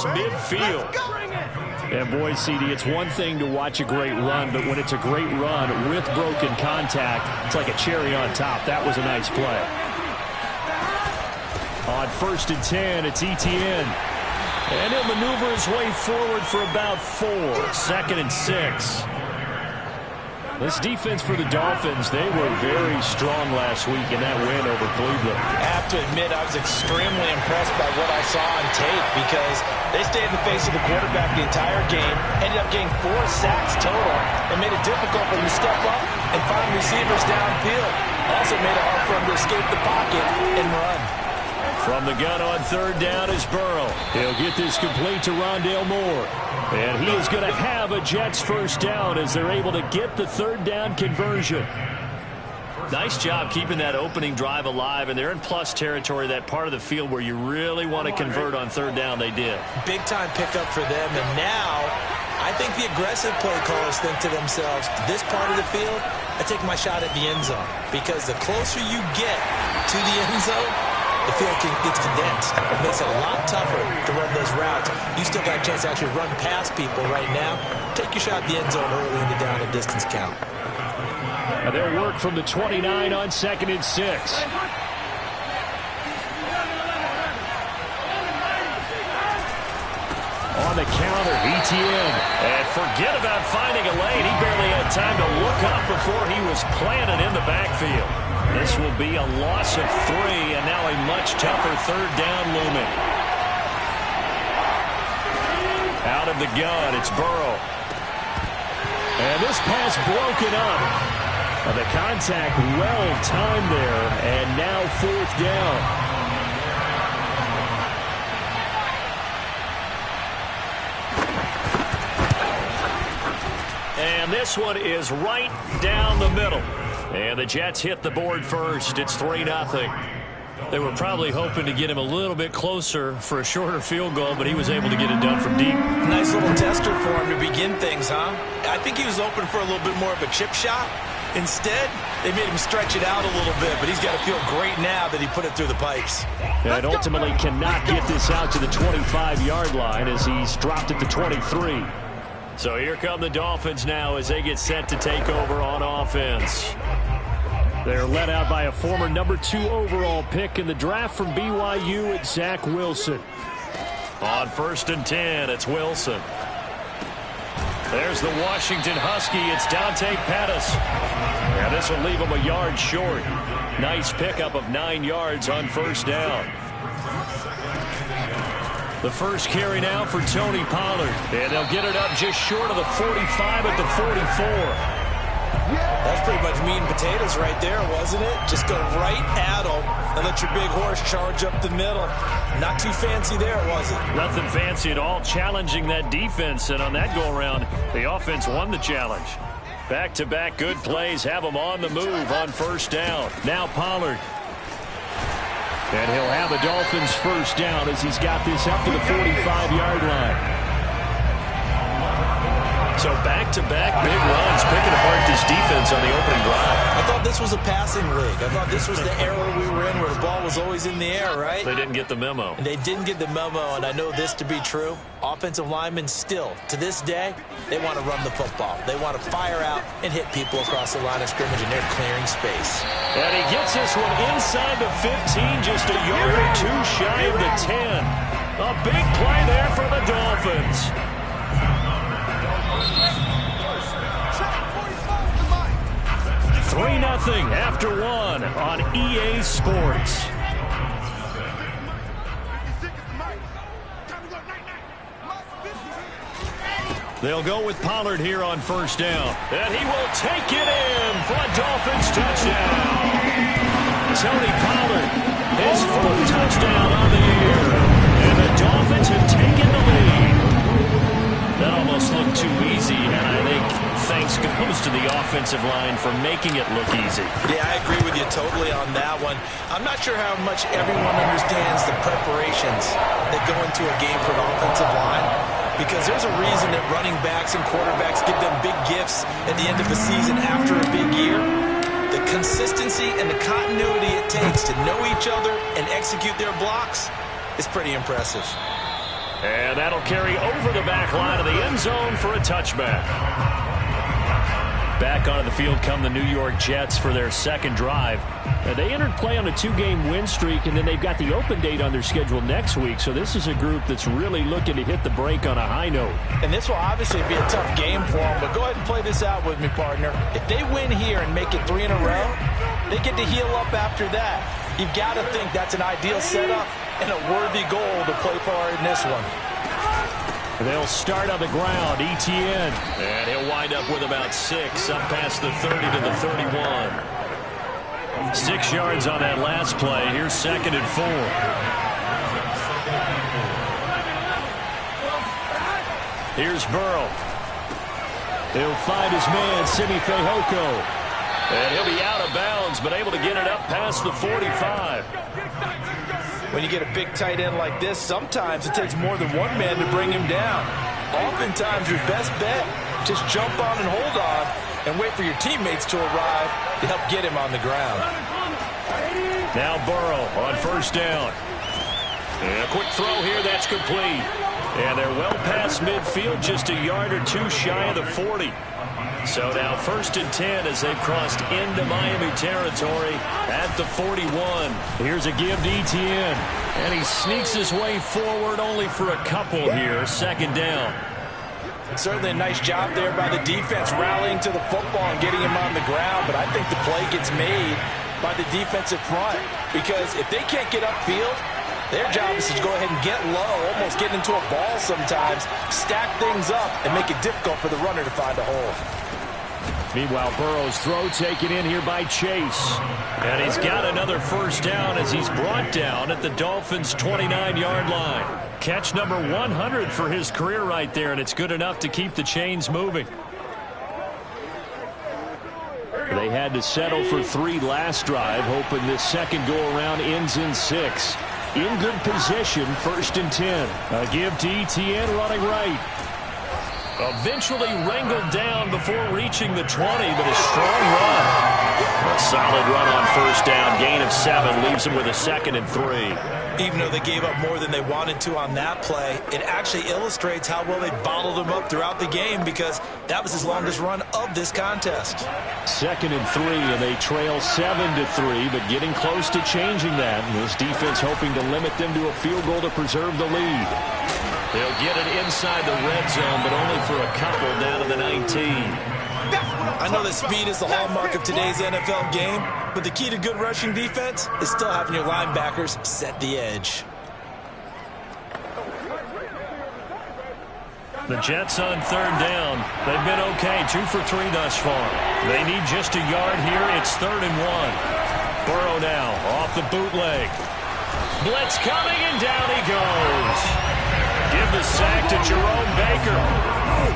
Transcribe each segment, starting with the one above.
midfield. And boy, CD, it's one thing to watch a great run, but when it's a great run with broken contact, it's like a cherry on top. That was a nice play. On 1st and 10, it's Etienne. And he'll maneuver his way forward for about 4. 2nd and 6. This defense for the Dolphins, they were very strong last week in that win over Cleveland. I have to admit, I was extremely impressed by what I saw on tape because they stayed in the face of the quarterback the entire game, ended up getting 4 sacks total, and made it difficult for them to step up and find receivers downfield. Also made it hard for them to escape the pocket and run. From the gun on 3rd down is Burrow. He'll get this complete to Rondale Moore. And he is going to have a Jets first down as they're able to get the 3rd down conversion. Nice job keeping that opening drive alive, and they're in plus territory, that part of the field where you really want to convert on 3rd down. They did. Big time pickup for them, and now I think the aggressive play callers think to themselves, this part of the field, I take my shot at the end zone, because the closer you get to the end zone, the field gets condensed. It makes it a lot tougher to run those routes. You still got a chance to actually run past people right now. Take your shot at the end zone early in the down and distance count. And they'll work from the 29 on 2nd and 6. On the counter, Etienne. And forget about finding a lane. He barely had time to look up before he was planted in the backfield. This will be a loss of 3, and now a much tougher 3rd down looming. Out of the gun, it's Burrow. And this pass broken up. The contact well timed there, and now 4th down. And this one is right down the middle. And the Jets hit the board first. It's 3-0. They were probably hoping to get him a little bit closer for a shorter field goal, but he was able to get it done from deep. Nice little tester for him to begin things, huh? I think he was open for a little bit more of a chip shot. Instead, they made him stretch it out a little bit, but he's got to feel great now that he put it through the pipes. And ultimately cannot get this out to the 25-yard line as he's dropped at the 23. So here come the Dolphins now as they get set to take over on offense. They're led out by a former number 2 overall pick in the draft from BYU, it's Zach Wilson. On 1st and 10, it's Wilson. There's the Washington Husky. It's Dante Pettis. Yeah, this will leave him a yard short. Nice pickup of 9 yards on 1st down. The first carry now for Tony Pollard. And they'll get it up just short of the 45 at the 44. That's pretty much meat and potatoes right there, wasn't it? Just go right at them and let your big horse charge up the middle. Not too fancy there, was it? Nothing fancy at all, challenging that defense. And on that go-around, the offense won the challenge. Back-to-back good plays have them on the move on 1st down. Now Pollard. And he'll have the Dolphins first down as he's got this up to the 45-yard line. So back-to-back big runs, picking apart this defense on the opening drive. I thought this was a passing league. I thought this was the era we were in where the ball was always in the air, right? They didn't get the memo. And they didn't get the memo, and I know this to be true. Offensive linemen still, to this day, they want to run the football. They want to fire out and hit people across the line of scrimmage, and they're clearing space. And he gets this one inside the 15, just a yard or 2 shy of the 10. A big play there for the Dolphins. 3-0 after 1 on EA Sports. They'll go with Pollard here on 1st down. And he will take it in for a Dolphins touchdown. Tony Pollard, his 4th touchdown on the year. And the Dolphins have taken the lead. That almost looked too easy, and I think thanks goes to the offensive line for making it look easy. Yeah, I agree with you totally on that one. I'm not sure how much everyone understands the preparations that go into a game for an offensive line, because there's a reason that running backs and quarterbacks give them big gifts at the end of the season after a big year. The consistency and the continuity it takes to know each other and execute their blocks is pretty impressive. And that'll carry over the back line of the end zone for a touchback. Back onto the field come the New York Jets for their second drive. They entered play on a 2-game win streak, and then they've got the open date on their schedule next week. So this is a group that's really looking to hit the break on a high note. And this will obviously be a tough game for them, but go ahead and play this out with me, partner. If they win here and make it 3 in a row, they get to heal up after that. You've got to think that's an ideal setup and a worthy goal to play for in this one. They'll start on the ground. Etienne. And he'll wind up with about 6 up past the 30 to the 31. 6 yards on that last play. Here's 2nd and 4. Here's Burrow. He'll find his man, Simi Fehoko. And he'll be out of bounds, but able to get it up past the 45. When you get a big tight end like this, sometimes it takes more than one man to bring him down. Oftentimes, your best bet, just jump on and hold on and wait for your teammates to arrive to help get him on the ground. Now Burrow on 1st down. And a quick throw here, that's complete. And they're well past midfield, just a yard or 2 shy of the 40. So now 1st and 10 as they've crossed into Miami territory at the 41. Here's a give to Etienne. And he sneaks his way forward only for a couple here. 2nd down. Certainly a nice job there by the defense rallying to the football and getting him on the ground. But I think the play gets made by the defensive front. Because if they can't get upfield, their job is to go ahead and get low, almost get into a ball sometimes, stack things up, and make it difficult for the runner to find a hole. Meanwhile, Burrow's throw taken in here by Chase. And he's got another 1st down as he's brought down at the Dolphins' 29-yard line. Catch number 100 for his career right there, and it's good enough to keep the chains moving. They had to settle for 3 last drive, hoping this second go-around ends in 6. In good position, 1st and 10. A give to Etienne running right. Eventually wrangled down before reaching the 20, but a strong run. A solid run on 1st down. Gain of 7 leaves him with a 2nd and 3. Even though they gave up more than they wanted to on that play, it actually illustrates how well they bottled him up throughout the game because that was his longest run of this contest. 2nd and 3, and they trail 7-3, but getting close to changing that. And this defense hoping to limit them to a field goal to preserve the lead. They'll get it inside the red zone, but only for a couple down to the 19. I know that speed is the hallmark of today's NFL game, but the key to good rushing defense is still having your linebackers set the edge. The Jets on 3rd down. They've been okay, 2 for 3 thus far. They need just a yard here. It's 3rd and 1. Burrow now off the bootleg. Blitz coming, and down he goes. Give the sack to Jerome Baker.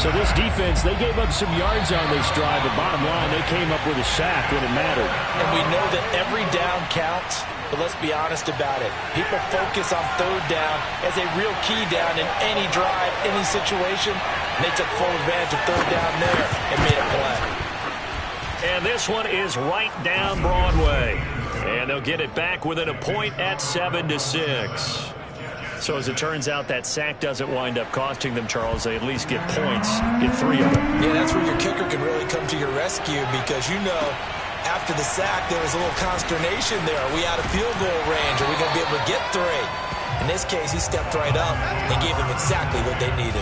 So this defense, they gave up some yards on this drive, but bottom line, they came up with a sack when it mattered. And we know that every down counts, but let's be honest about it. People focus on 3rd down as a real key down in any drive, any situation. And they took full advantage of 3rd down there and made a play. And this one is right down Broadway. And they'll get it back within a point at 7-6. So as it turns out, that sack doesn't wind up costing them, Charles. They at least get points in 3 of them. Yeah, that's where your kicker can really come to your rescue because you know after the sack there was a little consternation there. Are we out of field goal range? Are we going to be able to get 3? In this case, he stepped right up and gave them exactly what they needed.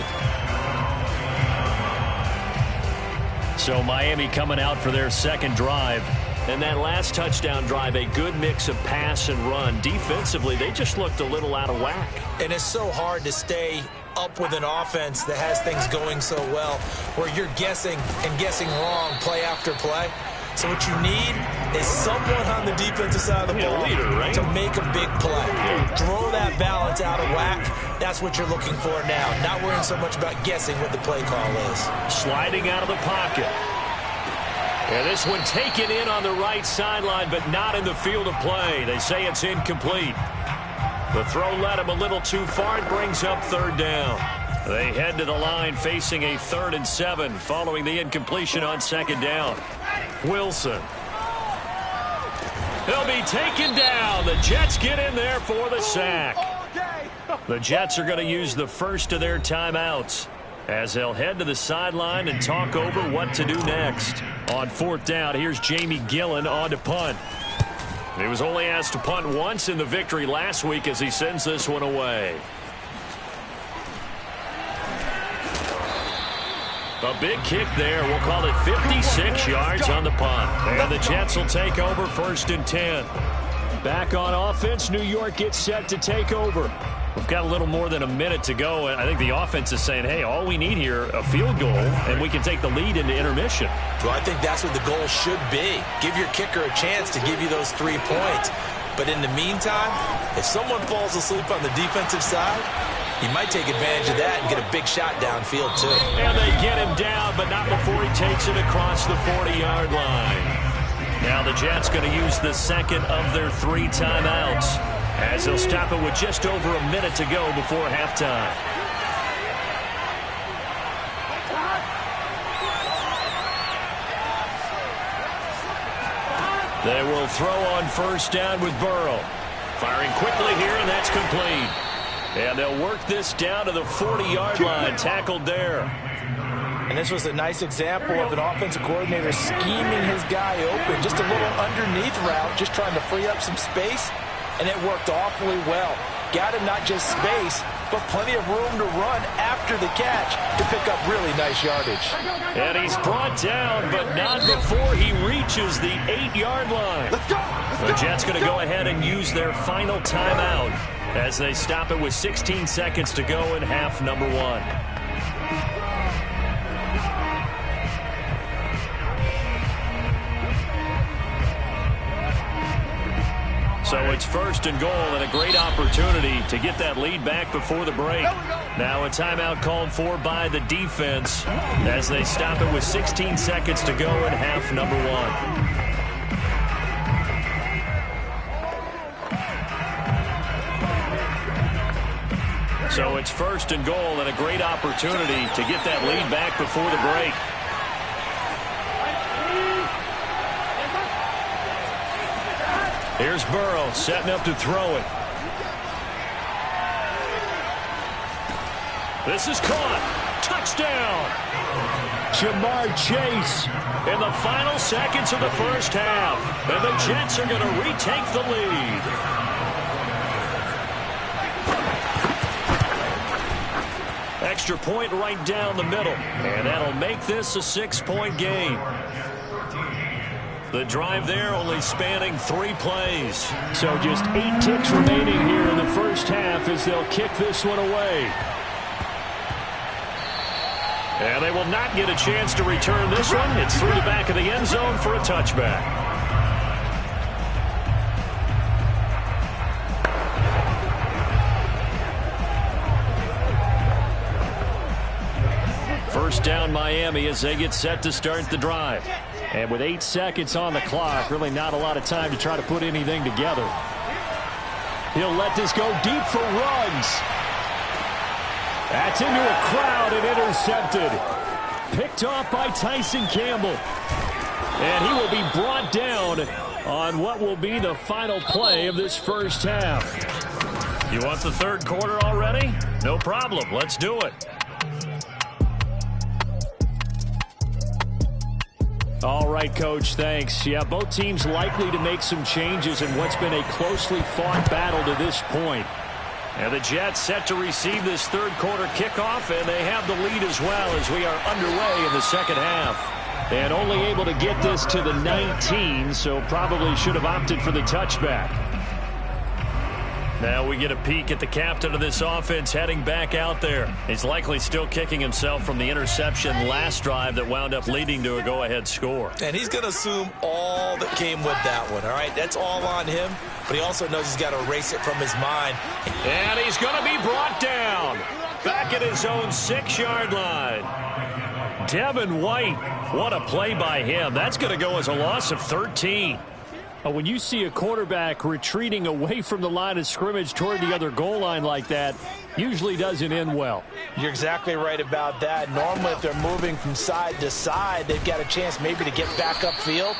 So Miami coming out for their second drive. And that last touchdown drive, a good mix of pass and run. Defensively, they just looked a little out of whack. And it's so hard to stay up with an offense that has things going so well, where you're guessing and guessing wrong play after play. So what you need is someone on the defensive side of the ball to make a big play. Throw that balance out of whack. That's what you're looking for now. Not worrying so much about guessing what the play call is. Sliding out of the pocket. And this one taken in on the right sideline, but not in the field of play. They say it's incomplete. The throw led him a little too far. It brings up 3rd down. They head to the line facing a 3rd and 7 following the incompletion on 2nd down. Wilson. He'll be taken down. The Jets get in there for the sack. The Jets are going to use the first of their timeouts as they'll head to the sideline and talk over what to do next. On fourth down, here's Jamie Gillen on to punt. He was only asked to punt once in the victory last week as he sends this one away. A big kick there. We'll call it 56 yards on the punt. And the Jets will take over 1st and 10. Back on offense, New York gets set to take over. We've got a little more than a minute to go, and I think the offense is saying, hey, all we need here, a field goal, and we can take the lead into intermission. Well, I think that's what the goal should be. Give your kicker a chance to give you those 3 points. But in the meantime, if someone falls asleep on the defensive side, he might take advantage of that and get a big shot downfield, too. And they get him down, but not before he takes it across the 40-yard line. Now the Jets going to use the second of their 3 timeouts as they'll stop it with just over a minute to go before halftime. They will throw on 1st down with Burrow. Firing quickly here, and that's complete. And they'll work this down to the 40-yard line, tackled there. And this was a nice example of an offensive coordinator scheming his guy open. Just a little underneath route, just trying to free up some space, and it worked awfully well. Got him not just space, but plenty of room to run after the catch to pick up really nice yardage. And he's brought down, but not before he reaches the 8-yard line. The Jets going to go ahead and use their final timeout as they stop it with 16 seconds to go in half number 1. So it's 1st and goal and a great opportunity to get that lead back before the break. Now a timeout called for by the defense as they stop it with 16 seconds to go in half number 1. So it's 1st and goal and a great opportunity to get that lead back before the break. Here's Burrow setting up to throw it. This is caught. Touchdown. Jamar Chase in the final seconds of the first half. And the Jets are going to retake the lead. Extra point right down the middle. And that'll make this a 6-point game. The drive there only spanning 3 plays. So just 8 ticks remaining here in the first half as they'll kick this one away. And they will not get a chance to return this one. It's through the back of the end zone for a touchback. First down Miami as they get set to start the drive. And with 8 seconds on the clock, really not a lot of time to try to put anything together. He'll let this go deep for Ruggs. That's into a crowd and intercepted. Picked off by Tyson Campbell. And he will be brought down on what will be the final play of this first half. You want the third quarter already? No problem. Let's do it. All right, Coach, thanks. Yeah, both teams likely to make some changes in what's been a closely fought battle to this point. And the Jets set to receive this third quarter kickoff, and they have the lead as well as we are underway in the second half. And only able to get this to the 19, so probably should have opted for the touchback. Now we get a peek at the captain of this offense heading back out there. He's likely still kicking himself from the interception last drive that wound up leading to a go-ahead score. And he's going to assume all that came with that one, all right? That's all on him, but he also knows he's got to erase it from his mind. And he's going to be brought down back at his own 6-yard line. Devin White, what a play by him. That's going to go as a loss of 13. When you see a quarterback retreating away from the line of scrimmage toward the other goal line like that, usually doesn't end well. You're exactly right about that. Normally, if they're moving from side to side, they've got a chance maybe to get back upfield.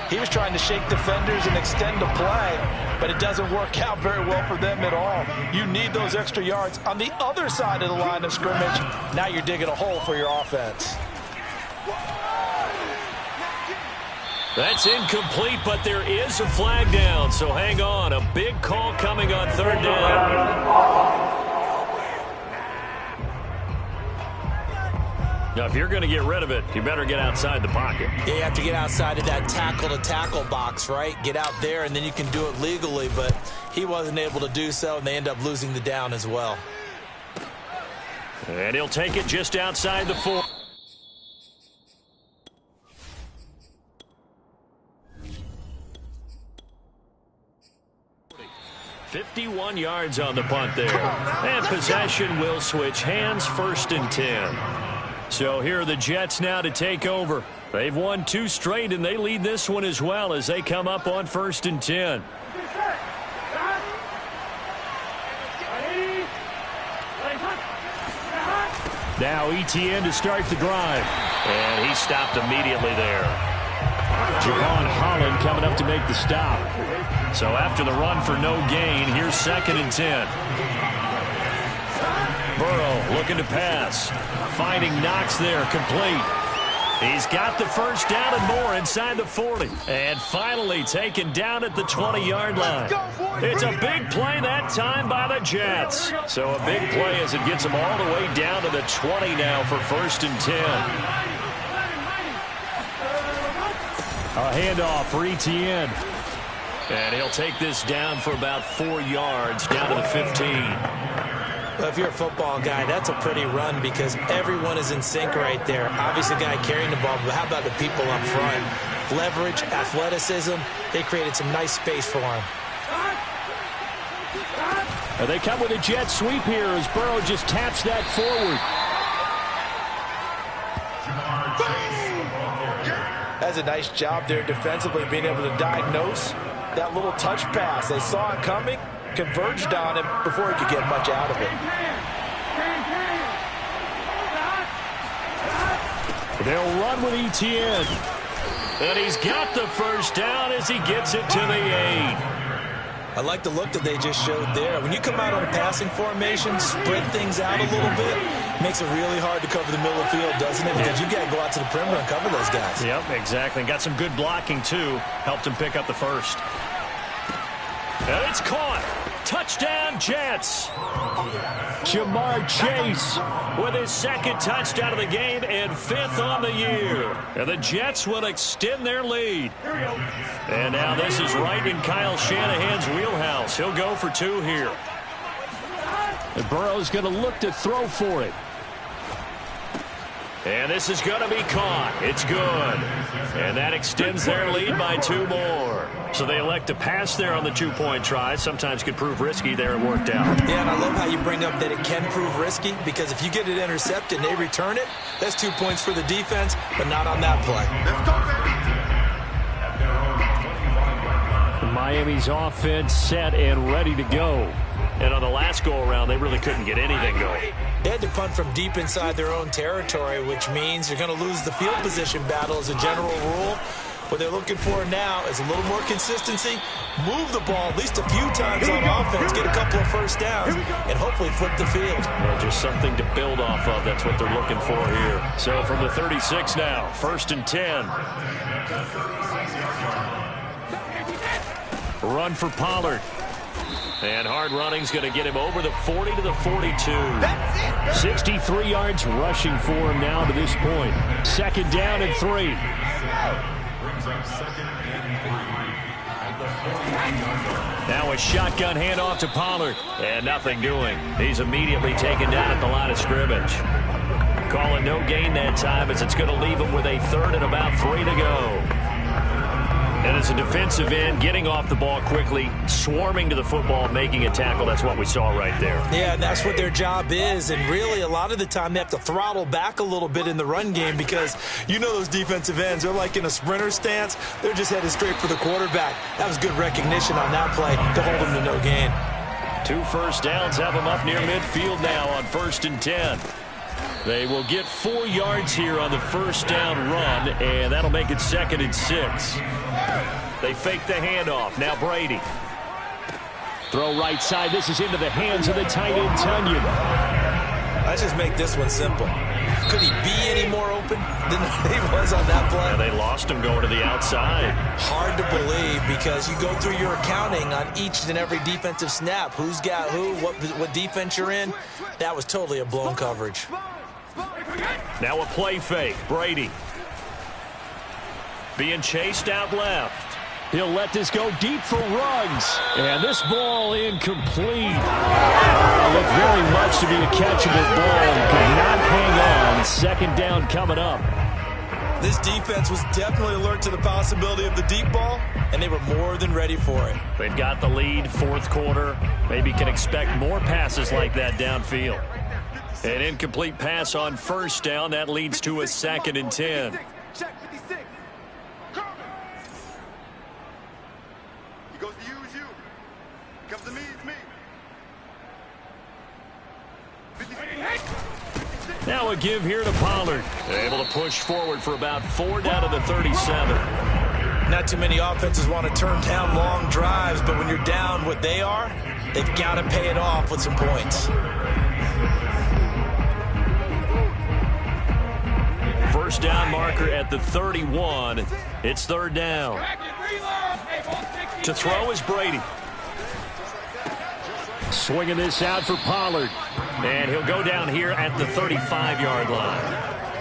He was trying to shake defenders and extend the play, but it doesn't work out very well for them at all. You need those extra yards on the other side of the line of scrimmage. Now you're digging a hole for your offense. That's incomplete, but there is a flag down, so hang on. A big call coming on third down. Now, if you're going to get rid of it, you better get outside the pocket. Yeah, you have to get outside of that tackle-to-tackle box, right? Get out there, and then you can do it legally, but he wasn't able to do so, and they end up losing the down as well. And he'll take it just outside the 4. $51 yards on the punt there. And possession will switch hands, 1st and 10. So here are the Jets now to take over. They've won 2 straight, and they lead this one as well as they come up on 1st and 10. Now Etienne to start the drive. And he stopped immediately there. Javon Holland coming up to make the stop. So after the run for no gain, here's 2nd and 10. Burrow looking to pass. Finding Knox there, complete. He's got the first down and more inside the 40. And finally taken down at the 20-yard line. It's a big play that time by the Jets. So a big play as it gets them all the way down to the 20 now for 1st and 10. A handoff for Etienne. And he'll take this down for about 4 yards, down to the 15. Well, if you're a football guy, that's a pretty run because everyone is in sync right there. Obviously, the guy carrying the ball, but how about the people up front? Leverage, athleticism, they created some nice space for him. And they come with a jet sweep here as Burrow just taps that forward. That's a nice job there defensively, being able to diagnose that little touch pass. They saw it coming, converged on him before he could get much out of it. They'll run with Etienne. And he's got the first down as he gets it to the 8. I like the look that they just showed there. When you come out on a passing formation, spread things out a little bit, makes it really hard to cover the middle of the field, doesn't it? Because you got to go out to the perimeter and cover those guys. Yep, exactly. Got some good blocking, too. Helped him pick up the first. And it's caught. Touchdown, Jets. Jamar Chase with his 2nd touchdown of the game and 5th on the year. And the Jets will extend their lead. And now this is right in Kyle Shanahan's wheelhouse. He'll go for 2 here. And Burrow's going to look to throw for it. And this is going to be caught. It's good. And that extends their lead by 2 more. So they elect to pass there on the 2-point try. Sometimes could prove risky. There it worked out. Yeah, and I love how you bring up that it can prove risky, because if you get it intercepted and they return it, that's 2 points for the defense, but not on that play. Miami's offense set and ready to go. And on the last go-around, they really couldn't get anything going. They had to punt from deep inside their own territory, which means you're going to lose the field position battle as a general rule. What they're looking for now is a little more consistency, move the ball at least a few times on offense, get a couple of first downs, and hopefully flip the field. Well, just something to build off of. That's what they're looking for here. So from the 36 now, 1st and 10. Run for Pollard. And hard running's going to get him over the 40 to the 42. 63 yards rushing for him now to this point. 2nd down and 3. Now a shotgun handoff to Pollard. And nothing doing. He's immediately taken down at the line of scrimmage. Calling no gain that time as it's going to leave him with a 3rd and about 3 to go. And as a defensive end, getting off the ball quickly, swarming to the football, making a tackle. That's what we saw right there. Yeah, and that's what their job is. And really, a lot of the time, they have to throttle back a little bit in the run game because you know those defensive ends, they're like in a sprinter stance. They're just headed straight for the quarterback. That was good recognition on that play to hold them to no gain. 2 first downs have them up near midfield now on 1st and 10. They will get 4 yards here on the first down run, and that'll make it 2nd and 6. They fake the handoff. Now Brady. Throw right side. This is into the hands of the tight end, Tunyon. Let's just make this one simple. Could he be any more open than he was on that play? Yeah, they lost him going to the outside. Hard to believe because you go through your accounting on each and every defensive snap. Who's got who, what defense you're in. That was totally a blown coverage. Now a play fake. Brady. Being chased out left. He'll let this go deep for Ruggs. And this ball incomplete. Looked very much to be a catchable ball. Could not hang on. Second down coming up. This defense was definitely alert to the possibility of the deep ball, and they were more than ready for it. They've got the lead, fourth quarter. Maybe can expect more passes like that downfield. An incomplete pass on first down. That leads to a 2nd and 10. Now a give here to Pollard. Able to push forward for about 4 down to the 37. Not too many offenses want to turn down long drives, but when you're down what they are, they've got to pay it off with some points. First down marker at the 31. It's 3rd down. To throw is Brady. Swinging this out for Pollard. And he'll go down here at the 35-yard line.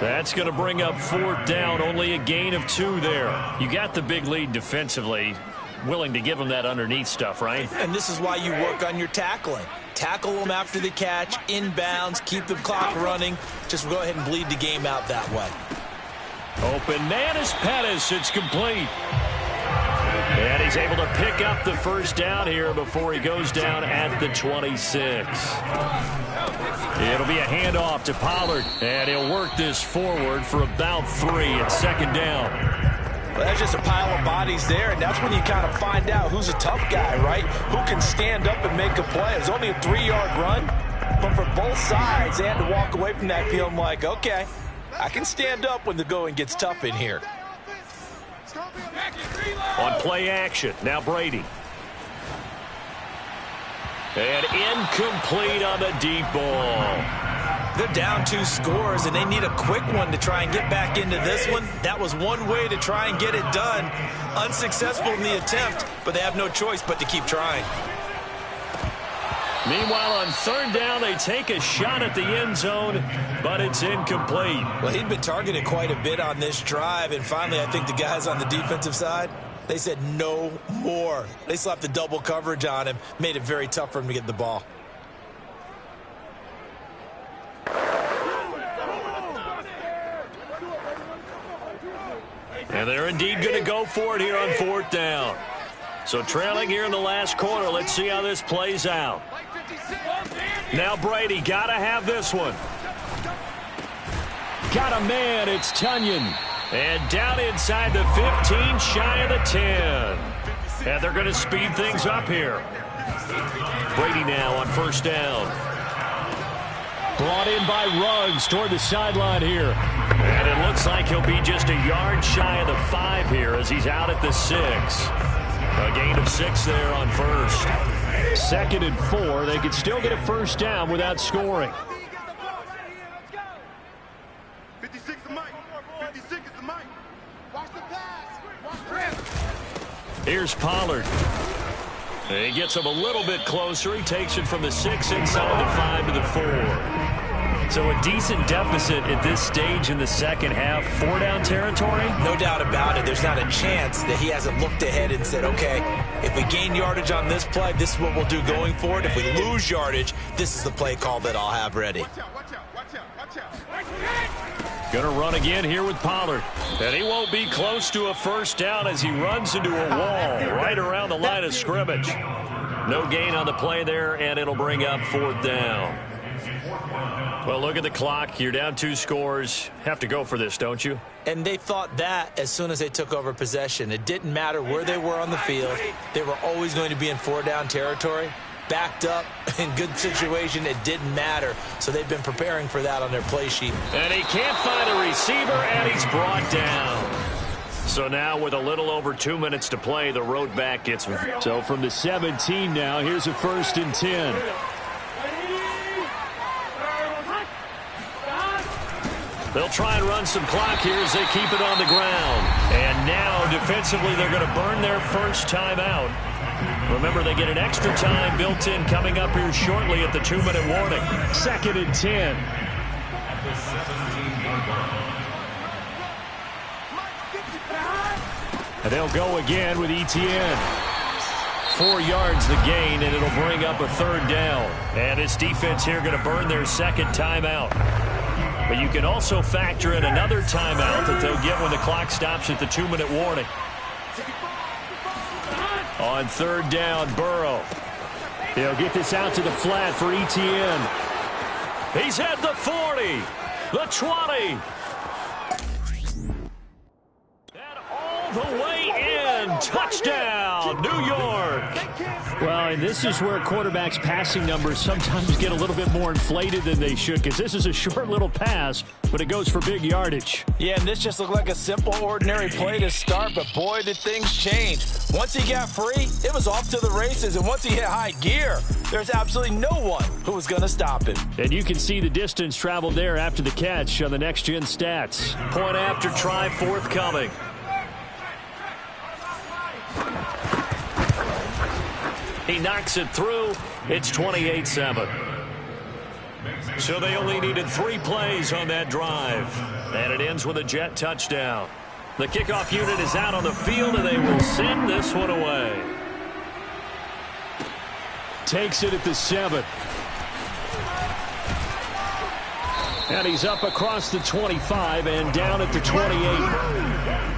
That's going to bring up 4th down. Only a gain of 2 there. You got the big lead defensively. Willing to give them that underneath stuff, right? And this is why you work on your tackling. Tackle them after the catch, inbounds, keep the clock running. Just go ahead and bleed the game out that way. Open man is Pettis. It's complete. And he's able to pick up the first down here before he goes down at the 26. It'll be a handoff to Pollard, and he'll work this forward for about 3 at 2nd down. Well, that's just a pile of bodies there, and that's when you kind of find out who's a tough guy, right? Who can stand up and make a play. It was only a 3-yard run, but for both sides, they had to walk away from that feeling like, okay, I can stand up when the going gets tough in here. On play action, now Brady. And incomplete on the deep ball. They're down 2 scores, and they need a quick one to try and get back into this one. That was one way to try and get it done. Unsuccessful in the attempt, but they have no choice but to keep trying. Meanwhile, on 3rd down, they take a shot at the end zone, but it's incomplete. Well, he'd been targeted quite a bit on this drive, and finally I think the guys on the defensive side, they said no more. They slapped the double coverage on him, made it very tough for him to get the ball. And they're indeed going to go for it here on 4th down. So trailing here in the last quarter. Let's see how this plays out. Now Brady, got to have this one. Got a man, it's Tunyon. And down inside the 15, shy of the 10. And they're going to speed things up here. Brady now on 1st down. Brought in by Ruggs toward the sideline here. And it looks like he'll be just a yard shy of the 5 here as he's out at the 6. A gain of 6 there on 1st. 2nd and 4. They could still get a 1st down without scoring. 56 is Mike. 56 is the Mike. Watch the pass. Here's Pollard. And he gets him a little bit closer. He takes it from the 6 inside the 5 to the 4. So a decent deficit at this stage in the second half. 4 down territory? No doubt about it. There's not a chance that he hasn't looked ahead and said, okay, if we gain yardage on this play, this is what we'll do going forward. If we lose yardage, this is the play call that I'll have ready. Watch out, watch out, watch out, watch out. Going to run again here with Pollard. And he won't be close to a 1st down as he runs into a wall right around the line of scrimmage. No gain on the play there, and it'll bring up 4th down. Well, look at the clock. You're down 2 scores. Have to go for this, don't you? And they thought that as soon as they took over possession. It didn't matter where they were on the field. They were always going to be in 4 down territory. Backed up, in good situation, it didn't matter. So they've been preparing for that on their play sheet. And he can't find a receiver, and he's brought down. So now with a little over 2 minutes to play, the road back gets... So from the 17 now, here's a 1st and 10. They'll try and run some clock here as they keep it on the ground. And now, defensively, they're going to burn their first timeout. Remember, they get an extra time built in coming up here shortly at the 2-minute warning. 2nd and 10. And they'll go again with Etienne. 4 yards the gain, and it'll bring up a 3rd down. And this defense here going to burn their 2nd timeout. But you can also factor in another timeout that they'll get when the clock stops at the 2-minute warning. On 3rd down, Burrow. They'll get this out to the flat for Etienne. He's at the 40, the 20. And all the way in. Touchdown, New York. Well, and this is where quarterbacks' passing numbers sometimes get a little bit more inflated than they should, because this is a short little pass, but it goes for big yardage. Yeah, and this just looked like a simple, ordinary play to start, but boy, did things change. Once he got free, it was off to the races, and once he hit high gear, there's absolutely no one who was going to stop him. And you can see the distance traveled there after the catch on the next-gen stats. Point after try forthcoming. He knocks it through. It's 28-7. So they only needed 3 plays on that drive. And it ends with a Jet touchdown. The kickoff unit is out on the field, and they will send this one away. Takes it at the 7. And he's up across the 25 and down at the 28.